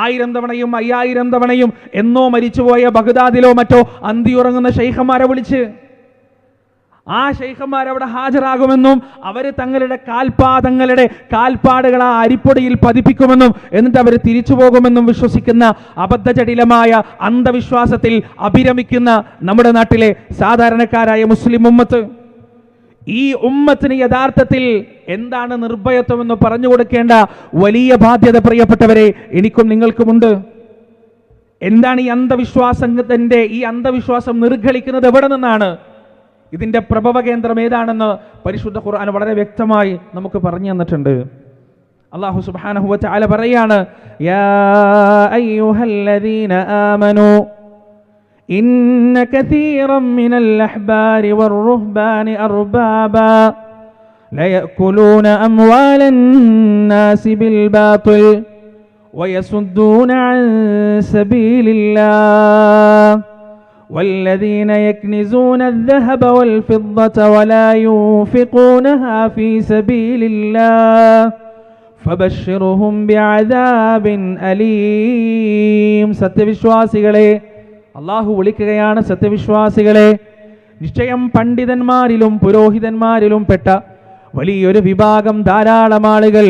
1000 തവണയും 5000 തവണയും എന്നോ മരിച്ചുപോയ ബഗ്ദാദിലോ മറ്റോ അന്തിയുറങ്ങുന്ന ശൈഖന്മാരെ വിളിച്ച് ആ ശൈഖന്മാർ അവിടെ ഹാജരാകുമെന്നും അവർ തങ്ങളുടെ കാൽപ്പാടുകൾ ആ അരിപ്പൊടിയിൽ പതിപ്പിക്കുമെന്നും എന്നിട്ട് അവർ തിരിച്ചു പോകുമെന്നും വിശ്വസിക്കുന്ന അബദ്ധജടിലമായ അന്ധവിശ്വാസത്തിൽ അഭിരമിക്കുന്ന നമ്മുടെ നാട്ടിലെ സാധാരണക്കാരായ മുസ്ലിം ഉമ്മത്ത്, ഈ ഉമ്മത്തിന് യഥാർത്ഥത്തിൽ എന്താണ് നിർഭയത്വം എന്ന് പറഞ്ഞു കൊടുക്കേണ്ട വലിയ ബാധ്യത പ്രിയപ്പെട്ടവരെ എനിക്കും നിങ്ങൾക്കുമുണ്ട്. എന്താണ് ഈ അന്ധവിശ്വാസം നിർഗളിക്കുന്നത് എവിടെ നിന്നാണ്? ഇതിന്റെ പ്രഭവ കേന്ദ്രം ഏതാണെന്ന് പരിശുദ്ധ ഖുർആൻ വളരെ വ്യക്തമായി നമുക്ക് പറഞ്ഞു തന്നിട്ടുണ്ട്. അല്ലാഹു സുബ്ഹാനഹു വ തആല പറയാണ്, യാ അയ്യുഹല്ലദീന ആമനൂ ഇന്ന കസീറൻ മിനൽ അഹ്ബാരി വർ-റുഹ്ബാനി അർബാബാ ലയഅകുലൂന അംവാലൻ നാസി ബിൽ ബാതിൽ വയസുദ്ദൂന അൻ സബീലില്ലാഹ് والذين يكنزون الذهب والفضة ولا ينفقونها في سبيل الله فبشرهم بعذاب أليم. സത്യവിശ്വാസികളെ, അല്ലാഹു വിളിക്കുകയാണ്, സത്യവിശ്വാസികളെ, നിശ്ചയം പണ്ഡിതന്മാരിലും പുരോഹിതന്മാരിലും പെട്ട വലിയൊരു വിഭാഗം ധാരാളം ആളുകൾ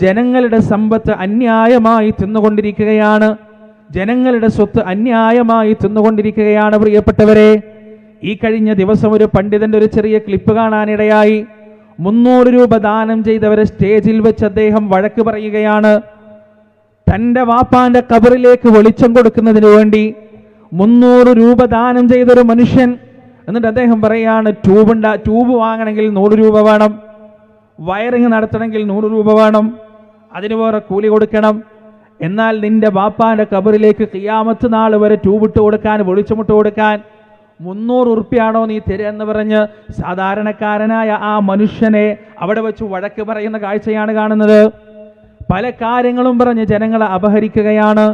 ജനങ്ങളുടെ സമ്പത്ത് അന്യായമായി തിന്നുകൊണ്ടിരിക്കുകയാണ്, ജനങ്ങളുടെ സ്വത്ത് അന്യായമായി തിന്നുകൊണ്ടിരിക്കുകയാണ്. പ്രിയപ്പെട്ടവരെ, ഈ കഴിഞ്ഞ ദിവസം ഒരു പണ്ഡിതന്റെ ഒരു ചെറിയ ക്ലിപ്പ് കാണാനിടയായി. 300 രൂപ ദാനം ചെയ്തവരെ സ്റ്റേജിൽ വെച്ച് അദ്ദേഹം വഴക്ക് പറയുകയാണ്. തൻ്റെ വാപ്പാന്റെ ഖബറിലേക്ക് വെളിച്ചം കൊടുക്കുന്നതിന് വേണ്ടി 300 രൂപ ദാനം ചെയ്തൊരു മനുഷ്യൻ. എന്നിട്ട് അദ്ദേഹം പറയാണ്, ട്യൂബ് വാങ്ങണമെങ്കിൽ 100 രൂപ വേണം, വയറിങ് നടത്തണമെങ്കിൽ 100 രൂപ വേണം, അതിന് വേറെ കൂലി കൊടുക്കണം. എന്നാൽ നിന്റെ ബാപ്പാന്റെ ഖബറിലേക്ക് ഖിയാമത്ത് നാൾ വരെ ട്യൂബിട്ട് കൊടുക്കാൻ, വെളിച്ചമിട്ട് കൊടുക്കാൻ 300 ഉറുപ്പ്യാണോ നീ തരുക എന്ന് പറഞ്ഞ് സാധാരണക്കാരനായ ആ മനുഷ്യനെ അവിടെ വെച്ച് വഴക്ക് പറയുന്ന കാഴ്ചയാണ് കാണുന്നത്. പല കാര്യങ്ങളും പറഞ്ഞ് ജനങ്ങളെ അപഹരിക്കുകയാണ്,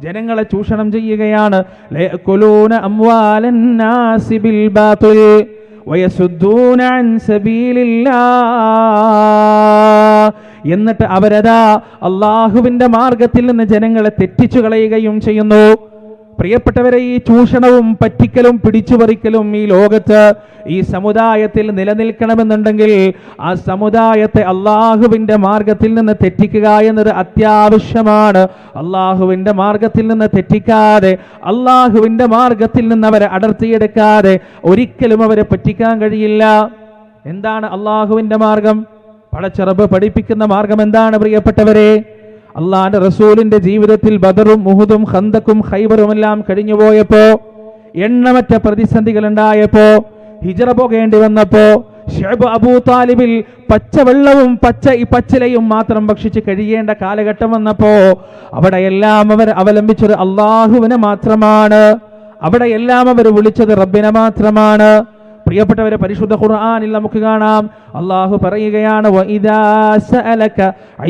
ജനങ്ങളെ ചൂഷണം ചെയ്യുകയാണ്. ലയഅകുലൂന അംവാലൻ നാസി ബിൽ ബാതിൽ വയസുദ്ദൂന അൻ സബീലില്ലാഹ്. എന്നിട്ട് അവരതാ അള്ളാഹുവിന്റെ മാർഗത്തിൽ നിന്ന് ജനങ്ങളെ തെറ്റിച്ചു കളയുകയും ചെയ്യുന്നു. പ്രിയപ്പെട്ടവരെ, ഈ ചൂഷണവും പറ്റിക്കലും പിടിച്ചുപറിക്കലും ഈ ലോകത്ത് ഈ സമുദായത്തിൽ നിലനിൽക്കണമെന്നുണ്ടെങ്കിൽ ആ സമുദായത്തെ അള്ളാഹുവിന്റെ മാർഗത്തിൽ നിന്ന് തെറ്റിക്കുക എന്നത് അത്യാവശ്യമാണ്. അള്ളാഹുവിന്റെ മാർഗത്തിൽ നിന്ന് തെറ്റിക്കാതെ, അള്ളാഹുവിന്റെ മാർഗത്തിൽ നിന്ന് അവരെ അടർത്തിയെടുക്കാതെ ഒരിക്കലും അവരെ പറ്റിക്കാൻ കഴിയില്ല. എന്താണ് അള്ളാഹുവിന്റെ മാർഗം? പടച്ചറബ് പഠിപ്പിക്കുന്ന മാർഗം എന്താണ് പ്രിയപ്പെട്ടവരെ? അള്ളാന്റെ റസൂലിന്റെ ജീവിതത്തിൽ ബദറും ഉഹുദും ഖന്തക്കും ഖൈബറും എല്ലാം കഴിഞ്ഞുപോയപ്പോ, എണ്ണമറ്റ പ്രതിസന്ധികൾ ഉണ്ടായപ്പോ, ഹിജറ പോകേണ്ടി വന്നപ്പോ, ശുഐബ് അബൂ താലിബിൽ പച്ചവെള്ളവും പച്ചിലയും മാത്രം ഭക്ഷിച്ച് കഴിയേണ്ട കാലഘട്ടം വന്നപ്പോ, അവിടെയെല്ലാം അവർ അവലംബിച്ചത് അള്ളാഹുവിനെ മാത്രമാണ്. അവിടെയെല്ലാം അവർ വിളിച്ചത് റബ്ബിനെ മാത്രമാണ്. പ്രിയപ്പെട്ടവരെ, പരിശുദ്ധ ഖുർആനിൽ നമുക്ക് കാണാം, അല്ലാഹു പറയുകയാണ്, വഇദാ സഅലക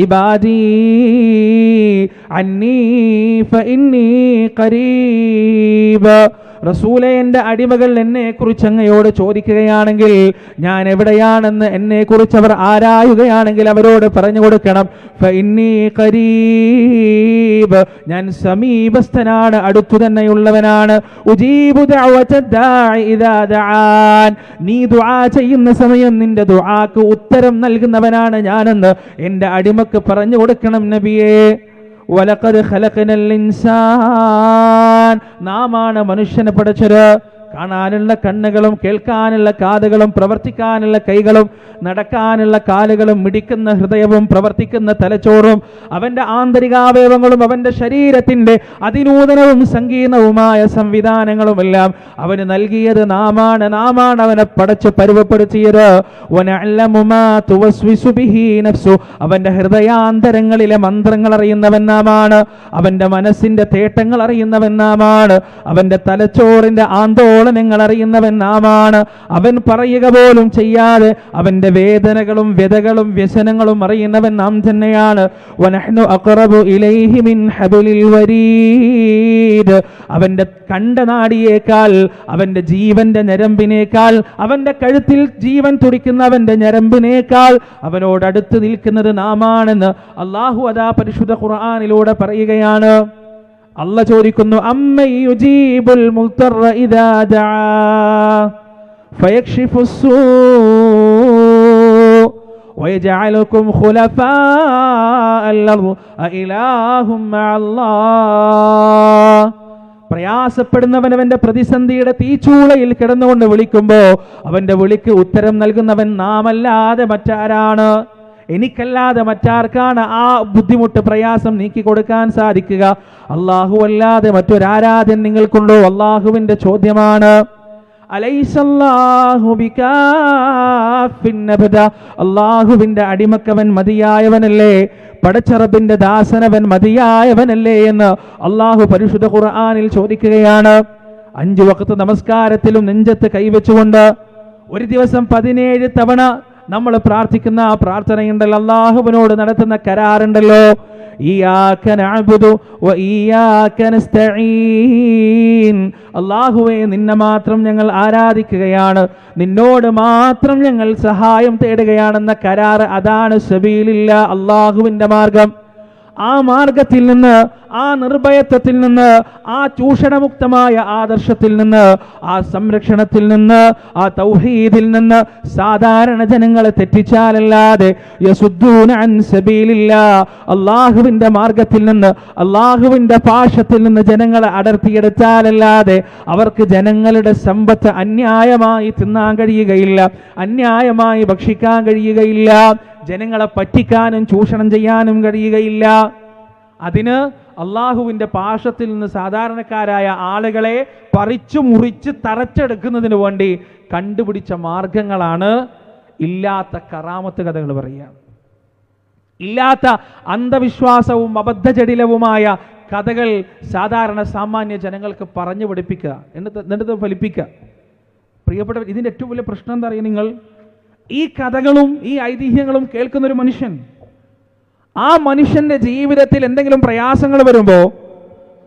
ഇബാദി അന്നീ ഫഇന്നീ ഖരീബ്. റസൂലേ, എൻ്റെ അടിമകൾ എന്നെക്കുറിച്ച് അങ്ങയോട് ചോദിക്കുകയാണെങ്കിൽ, ഞാൻ എവിടെയാണെന്ന് എന്നെക്കുറിച്ച് അവർ ആരായുകയാണെങ്കിൽ അവരോട് പറഞ്ഞു കൊടുക്കണം, ഫഇന്നീ ഖരീബ്, ഞാൻ സമീപസ്ഥനാണ്, അടുത്തു തന്നെയുള്ളവനാണ്. ഉജീബു ദഅവത ദാഇ ഇദാ ദഅാൻ, നീ ദുആ ചെയ്യുന്ന സമയം നിന്റെ ദുആക്ക് ഉത്തരം നൽകുന്നവനാണ് ഞാനെന്ന് എൻ്റെ അടിമക്ക് പറഞ്ഞു കൊടുക്കണം നബിയേ. വലഖദ് ഖലഖനൽ ഇൻസാൻ, നാമാണ് മനുഷ്യനെ പടച്ചത്. കാണാനുള്ള കണ്ണുകളും കേൾക്കാനുള്ള കാതുകളും പ്രവർത്തിക്കാനുള്ള കൈകളും നടക്കാനുള്ള കാലുകളും മിടിക്കുന്ന ഹൃദയവും പ്രവർത്തിക്കുന്ന തലച്ചോറും അവൻ്റെ ആന്തരികാവയവങ്ങളും അവൻ്റെ ശരീരത്തിൻ്റെ അതിനൂതനവും സങ്കീർണവുമായ സംവിധാനങ്ങളുമെല്ലാം അവന് നൽകിയത് നാമാണ് അവനെ പടച്ച് പരുവപ്പെടുത്തിയത്. അവൻ്റെ ഹൃദയാന്തരങ്ങളിലെ മന്ത്രങ്ങൾ അറിയുന്നവൻ നാമാണ്, അവൻ്റെ മനസ്സിൻ്റെ തേട്ടങ്ങൾ അറിയുന്നവൻ നാമാണ്, അവൻ്റെ തലച്ചോറിൻ്റെ ആന്തോള ആഴത്തോളം നിങ്ങൾ അറിയുന്നവൻ നാമാണ്. അവൻ പറയുക പോലും ചെയ്യാതെ അവന്റെ വേദനകളും വ്യതകളും വ്യസനങ്ങളും അറിയുന്നവൻ നാം തന്നെയാണ്. വനഹ്നു അഖറബു ഇലൈഹി മിൻ ഹബ്ലിൽ വരീദ്. അവന്റെ കണ്ടനാടിയേക്കാൾ, അവന്റെ ജീവന്റെ ഞരമ്പിനേക്കാൾ, അവന്റെ കഴുത്തിൽ ജീവൻ തുടിക്കുന്ന അവന്റെ ഞരമ്പിനേക്കാൾ അവനോടടുത്ത് നിൽക്കുന്നത് നാമാണെന്ന് അല്ലാഹു അതാ പരിശുദ്ധ ഖുർആനിലൂടെ പറയുകയാണ്. അല്ലാഹ് ചോദിക്കുന്നു, അമ്മൻ യുജീബുൽ മുൽതറ ഇദാ ദആ ഫയക്ഷിഫുസ്സൂ വയജഅലുകും ഖുലഫാഅൽ അർദ് അഇലാഹും മഅല്ലാഹ്. പ്രയാസപ്പെടുന്നവൻ അവന്റെ പ്രതിസന്ധിയുടെ തീച്ചൂളയിൽ കിടന്നുകൊണ്ട് വിളിക്കുമ്പോൾ അവന്റെ വിളിക്ക് ഉത്തരം നൽകുന്നവൻ നാമല്ലാതെ മറ്റാരാണ്? എനിക്കല്ലാതെ മറ്റാർക്കാണ് ആ ബുദ്ധിമുട്ട് പ്രയാസം നീക്കി കൊടുക്കാൻ സാധിക്കുക? അല്ലാഹു അല്ലാതെ മറ്റൊരാരാധൻ നിങ്ങൾക്കുണ്ടോ? അല്ലാഹുവിന്റെ ചോദ്യമാണ്. അലൈസല്ലാഹു ബികാഫിൻ അബ്ദ. അല്ലാഹുവിന്റെ അടിമക്കവൻ മതിയായവനല്ലേ? പടച്ചറബിന്റെ ദാസനവൻ മതിയായവനല്ലേ എന്ന് അല്ലാഹു പരിശുദ്ധ ഖുർആനിൽ ചോദിക്കുകയാണ്. 5 വഖത്ത് നമസ്കാരത്തിലും നെഞ്ചത്ത് കൈവച്ചുകൊണ്ട് ഒരു ദിവസം 17 തവണ നമ്മൾ പ്രാർത്ഥിക്കുന്ന ആ പ്രാർത്ഥനയുണ്ടല്ലോ, അല്ലാഹുവിനോട് നടത്തുന്ന കരാറുണ്ടല്ലോ, ഇയ്യാക നഅ്ബുദു വ ഇയ്യാക നസ്തഈൻ. അല്ലാഹുവേ, നിന്നെ മാത്രം ഞങ്ങൾ ആരാധിക്കുകയാണ്, നിന്നോട് മാത്രം ഞങ്ങൾ സഹായം തേടുകയാണെന്ന കരാറ്. അതാണ് സബീലില്ല, അല്ലാഹുവിന്റെ മാർഗം. ആ മാർഗത്തിൽ നിന്ന്, ആ നിർഭയത്വത്തിൽ നിന്ന്, ആ ചൂഷണമുക്തമായ ആദർശത്തിൽ നിന്ന്, ആ സംരക്ഷണത്തിൽ നിന്ന്, ആ തൗഹീദിൽ നിന്ന് സാധാരണ ജനങ്ങളെ തെറ്റിച്ചാലല്ലാതെ യസുദ്ദൂന അൻ സബീലില്ലാ, അല്ലാഹുവിന്റെ മാർഗത്തിൽ നിന്ന്, അല്ലാഹുവിന്റെ പാശത്തിൽ നിന്ന് ജനങ്ങളെ അടർത്തിയെടുത്താലല്ലാതെ അവർക്ക് ജനങ്ങളുടെ സമ്പത്ത് അന്യായമായി തിന്നാൻ കഴിയുകയില്ല, അന്യായമായി ഭക്ഷിക്കാൻ കഴിയുകയില്ല, ജനങ്ങളെ പറ്റിക്കാനും ചൂഷണം ചെയ്യാനും കഴിയുകയില്ല. അതിന് അള്ളാഹുവിൻ്റെ പാശത്തിൽ നിന്ന് സാധാരണക്കാരായ ആളുകളെ പറിച്ചു മുറിച്ച് തറച്ചെടുക്കുന്നതിന് വേണ്ടി കണ്ടുപിടിച്ച മാർഗങ്ങളാണ് ഇല്ലാത്ത കറാമത്ത് കഥകൾ പറയുക, ഇല്ലാത്ത അന്ധവിശ്വാസവും അബദ്ധജടിലവുമായ കഥകൾ സാധാരണ സാമാന്യ ജനങ്ങൾക്ക് പറഞ്ഞു പഠിപ്പിക്കുക, എന്നിട്ട് ഫലിപ്പിക്കുക. പ്രിയപ്പെട്ടവർ, ഇതിൻ്റെ ഏറ്റവും വലിയ പ്രശ്നം എന്താ അറിയുക? നിങ്ങൾ ഈ കഥകളും ഈ ഐതിഹ്യങ്ങളും കേൾക്കുന്നൊരു മനുഷ്യൻ, ആ മനുഷ്യന്റെ ജീവിതത്തിൽ എന്തെങ്കിലും പ്രയാസങ്ങൾ വരുമ്പോൾ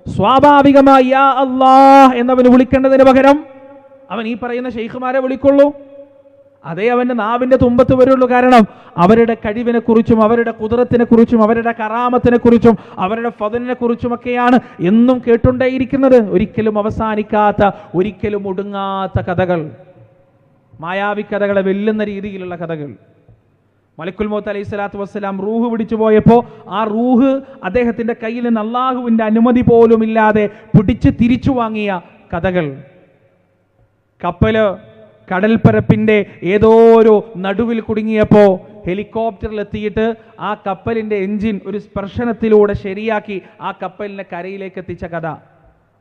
സ്വാഭാവികമായി യാ അല്ലാഹ് എന്നവന് വിളിക്കേണ്ടതിന് പകരം അവൻ ഈ പറയുന്ന ശൈഖുമാരെ വിളിക്കുള്ളൂ. അതേ അവൻ്റെ നാവിൻ്റെ തുമ്പത്ത് വരുള്ളൂ. കാരണം അവരുടെ കഴിവിനെ കുറിച്ചും അവരുടെ കുദറത്തിനെ കുറിച്ചും അവരുടെ കറാമത്തിനെ കുറിച്ചും അവരുടെ ഫദലിനെ കുറിച്ചുമൊക്കെയാണ് എന്നും കേട്ടുകൊണ്ടേയിരിക്കുന്നത്. ഒരിക്കലും അവസാനിക്കാത്ത, ഒരിക്കലും ഒടുങ്ങാത്ത കഥകൾ, മായാവി കഥകളെ വെല്ലുന്ന രീതിയിലുള്ള കഥകൾ. മലക്കുൽ മൗത്ത് അലൈഹി സ്വലാത്തു വസ്സലാം റൂഹ് പിടിച്ചു പോയപ്പോൾ ആ റൂഹ് അദ്ദേഹത്തിൻ്റെ കയ്യിൽ നിന്ന് അള്ളാഹുവിൻ്റെ അനുമതി പോലും ഇല്ലാതെ പിടിച്ച് തിരിച്ചു വാങ്ങിയ കഥകൾ. കപ്പല് കടൽപ്പരപ്പിൻ്റെ ഏതോ ഒരു നടുവിൽ കുടുങ്ങിയപ്പോൾ ഹെലികോപ്റ്ററിലെത്തിയിട്ട് ആ കപ്പലിൻ്റെ എൻജിൻ ഒരു സ്പർശനത്തിലൂടെ ശരിയാക്കി ആ കപ്പലിനെ കരയിലേക്ക് എത്തിച്ച കഥ.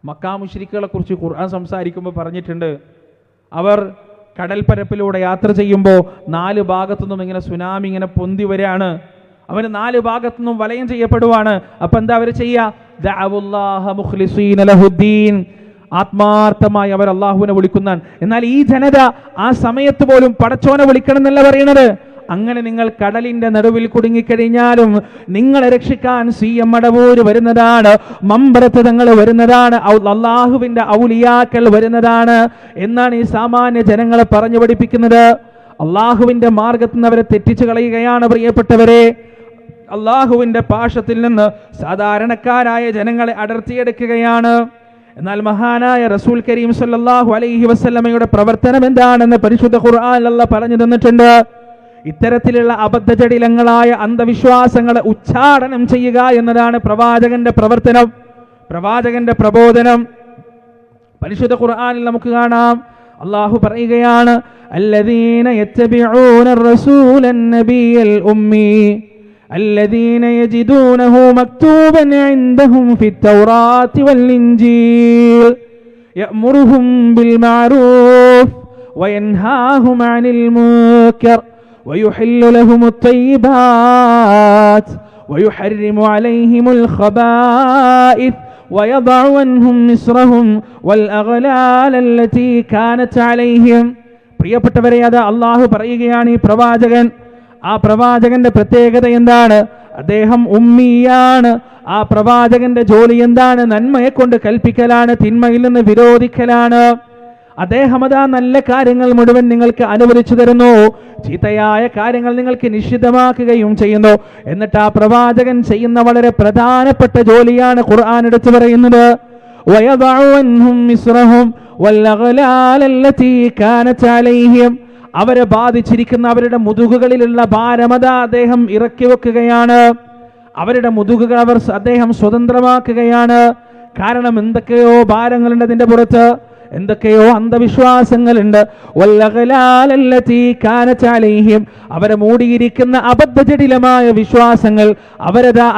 മക്കാ മുശ്രിക്കുകളെ കുറിച്ച് ഖുർആൻ സംസാരിക്കുമ്പോൾ പറഞ്ഞിട്ടുണ്ട്, അവർ കടൽപ്പരപ്പിലൂടെ യാത്ര ചെയ്യുമ്പോൾ 4 ഭാഗത്തുനിന്നും ഇങ്ങനെ സുനാമി ഇങ്ങനെ പൊന്തി വരികയാണ്. അവർ 4 ഭാഗത്തുനിന്നും വലയം ചെയ്യപ്പെടുവാണ്. അപ്പം എന്താ അവർ ചെയ്യുക? ദഅവുല്ലാഹ മുഖ്ലിസീന ലഹുദ്ദീൻ, ആത്മാർത്ഥമായി അവർ അള്ളാഹുവിനെ വിളിക്കുന്നതാണ്. എന്നാൽ ഈ ജനത ആ സമയത്ത് പോലും പടച്ചോനെ വിളിക്കണം എന്നല്ല പറയുന്നത്. അങ്ങനെ നിങ്ങൾ കടലിന്റെ നടുവിൽ കുടുങ്ങിക്കഴിഞ്ഞാലും നിങ്ങളെ രക്ഷിക്കാൻ CM മടവൂര് വരുന്നതാണ്, മമ്പറത്ത് തങ്ങൾ വരുന്നതാണ്, അള്ളാഹുവിന്റെ ഔലിയാക്കൾ വരുന്നതാണ് എന്നാണ് ഈ സാമാന്യ ജനങ്ങളെ പറഞ്ഞു പഠിപ്പിക്കുന്നത്. അള്ളാഹുവിന്റെ മാർഗത്തിൽ നിന്ന് അവരെ തെറ്റിച്ചു കളയുകയാണ്. പ്രിയപ്പെട്ടവരെ, അള്ളാഹുവിന്റെ പാശത്തിൽ നിന്ന് സാധാരണക്കാരായ ജനങ്ങളെ അടർത്തിയെടുക്കുകയാണ്. എന്നാൽ മഹാനായ റസൂൽ കരീം സല്ലല്ലാഹു അലൈഹി വസല്ലമയുടെ പ്രവർത്തനം എന്താണെന്ന് പരിശുദ്ധ ഖുർആനിൽ അല്ലാഹ് പറഞ്ഞു തന്നിട്ടുണ്ട്. ഇത്തരത്തിലുള്ള അബദ്ധജടിലങ്ങളായ അന്ധവിശ്വാസങ്ങളെ ഉച്ചാടനം ചെയ്യുക എന്നതാണ് പ്രവാചകന്റെ പ്രവർത്തനം, പ്രവാചകന്റെ പ്രബോധനം. പരിശുദ്ധ ഖുർആനിൽ നമുക്ക് കാണാം, അല്ലാഹു പറയുകയാണ്, അല്ലദീന യത്തബിഊന റസൂലൻ നബിയൽ ഉമ്മി الذين يجدونه مكتوبا عندهم في التوراة والإنجيل يأمرهم بالمعروف وينهاهم عن المنكر ويحل لهم الطيبات ويحرم عليهم الخبائث ويضع عنهم إصرهم والأغلال التي كانت عليهم. പ്രിയപ്പെട്ടവരെ, അത് അള്ളാഹു പറയുകയാണ്. ഈ പ്രവാചകൻ, ആ പ്രവാചകന്റെ പ്രത്യേകത എന്താണ്? അദ്ദേഹം ഉമ്മിയാണ്. ആ പ്രവാചകന്റെ ജോലി എന്താണ്? നന്മയെ കൊണ്ട് കൽപ്പിക്കലാണ്, തിന്മയിൽ നിന്ന് വിരോധിക്കലാണ്. അദ്ദേഹം അതാ നല്ല കാര്യങ്ങൾ മുഴുവൻ നിങ്ങൾക്ക് അനുവദിച്ചു തരുന്നു, ചീത്തയായ കാര്യങ്ങൾ നിങ്ങൾക്ക് നിഷിദ്ധമാക്കുകയും ചെയ്യുന്നു. എന്നിട്ട് ആ പ്രവാചകൻ ചെയ്യുന്ന വളരെ പ്രധാനപ്പെട്ട ജോലിയാണ് ഖുർആൻ എടുത്തു പറയുന്നത്. അവരെ ബാധിച്ചിരിക്കുന്ന അവരുടെ മുതുകുകളിലുള്ള ഭാരമത അദ്ദേഹം ഇറക്കി വെക്കുകയാണ്. അവരുടെ മുതുകുകൾ അദ്ദേഹം സ്വതന്ത്രമാക്കുകയാണ്. കാരണം എന്തൊക്കെയോ ഭാരങ്ങളുണ്ട് അതിന്റെ പുറത്ത്, എന്തൊക്കെയോ അന്ധവിശ്വാസങ്ങളുണ്ട്. അവരെ മൂടിയിരിക്കുന്ന അബദ്ധജടിലമായ വിശ്വാസങ്ങൾ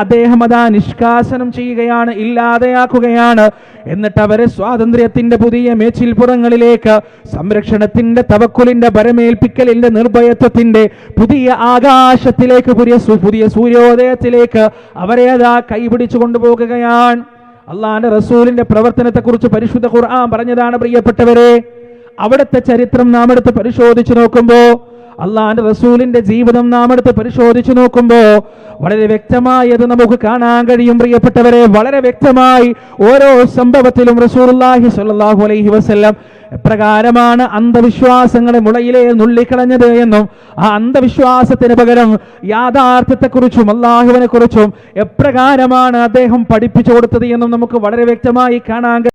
അദ്ദേഹം നിഷ്കാസനം ചെയ്യുകയാണ്, ഇല്ലാതെയാക്കുകയാണ്. എന്നിട്ട് അവരെ സ്വാതന്ത്ര്യത്തിന്റെ പുതിയ മേച്ചിൽപ്പുറങ്ങളിലേക്ക്, സംരക്ഷണത്തിന്റെ, തവക്കുലിന്റെ, ബരമേൽപ്പിക്കലിന്റെ, നിർഭയത്വത്തിന്റെ പുതിയ ആകാശത്തിലേക്ക്, പുതിയ സൂര്യോദയത്തിലേക്ക് അവരെ കൈപിടിച്ചു കൊണ്ടുപോകുകയാണ്. അള്ളാന്റെ റസൂലിന്റെ പ്രവർത്തനത്തെക്കുറിച്ച് പരിശുദ്ധ ഖുർആൻ പറഞ്ഞതാണ്. പ്രിയപ്പെട്ടവരെ, അവിടുത്തെ ചരിത്രം നാം എടുത്ത് പരിശോധിച്ചു നോക്കുമ്പോ, അള്ളാന്റെ റസൂലിന്റെ ജീവിതം നാം എടുത്ത് പരിശോധിച്ചു നോക്കുമ്പോ വളരെ വ്യക്തമായി അത് നമുക്ക് കാണാൻ കഴിയും. പ്രിയപ്പെട്ടവരെ, വളരെ വ്യക്തമായി ഓരോ സംഭവത്തിലും റസൂലുള്ളാഹി സ്വല്ലല്ലാഹു അലൈഹി വസല്ലം എപ്രകാരമാണ് അന്ധവിശ്വാസങ്ങളെ മുളയിലെ നുള്ളിക്കളഞ്ഞത് എന്നും ആ അന്ധവിശ്വാസത്തിന് പകരം യാഥാർത്ഥ്യത്തെക്കുറിച്ചും അള്ളാഹുവിനെ കുറിച്ചും എപ്രകാരമാണ് അദ്ദേഹം പഠിപ്പിച്ചു കൊടുത്തത് എന്നും നമുക്ക് വളരെ വ്യക്തമായി കാണാൻ